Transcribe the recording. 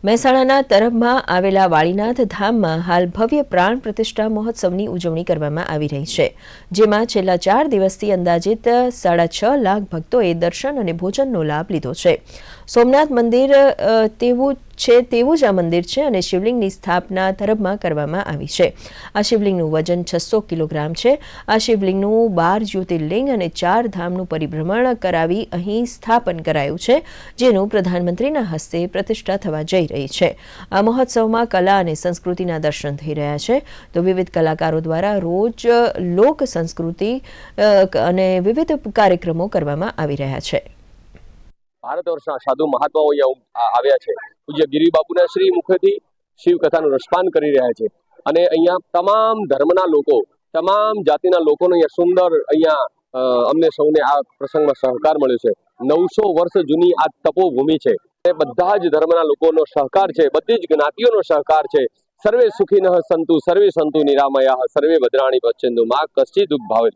મહેસાણાના તરફમાં આવેલા વાળીનાથ ધામમાં હાલ ભવ્ય પ્રાણ પ્રતિષ્ઠા મહોત્સવની ઉજવણી કરવામાં આવી રહી છે, જેમાં છેલ્લા 4 દિવસથી અંદાજિત 6.5 લાખ ભક્તોએ દર્શન અને ભોજનનો લાભ લીધો છે. સોમનાથ મંદિર તેવું જ આ મંદિર છે અને શિવલિંગની સ્થાપના તરફમાં કરવામાં આવી છે. આ શિવલિંગનું વજન 600 કિલોગ્રામ છે. આ શિવલિંગનું 12 જ્યોતિર્લિંગ અને 4 ધામનું પરિભ્રમણ કરાવી અહીં સ્થાપન કરાયું છે, જેનું પ્રધાનમંત્રીના હસ્તે પ્રતિષ્ઠા થવા જઈ રહી છે. આ મહોત્સવમાં કલા અને સંસ્કૃતિના દર્શન થઈ રહ્યા છે, તો વિવિધ કલાકારો દ્વારા રોજ લોક સંસ્કૃતિ અને વિવિધ કાર્યક્રમો કરવામાં આવી રહ્યા છે. ભારત વર્ષના સાધુ મહાત્માઓ અહીંયા આવ્યા છે. પૂજ્ય ગિરિબાપુના શ્રી મુખેથી શિવ કથાનું રસપાન કરી રહ્યા છે અને અહીંયા તમામ ધર્મના લોકો, તમામ જાતિના લોકોનો અહીંયા સુંદર અમને સૌને આ પ્રસંગમાં સહકાર મળ્યો છે. 900 વર્ષ જૂની આ તપોભૂમિ છે. બધા જ ધર્મના લોકોનો સહકાર છે, બધી જ જ્ઞાતિઓનો સહકાર છે. સર્વે સુખીનઃ સંતુ, સર્વે સંતુ નિરામયા, સર્વે ભદ્રાણી પશ્યન્તુ, મા કશ્ચિદુઃ ભાવેત.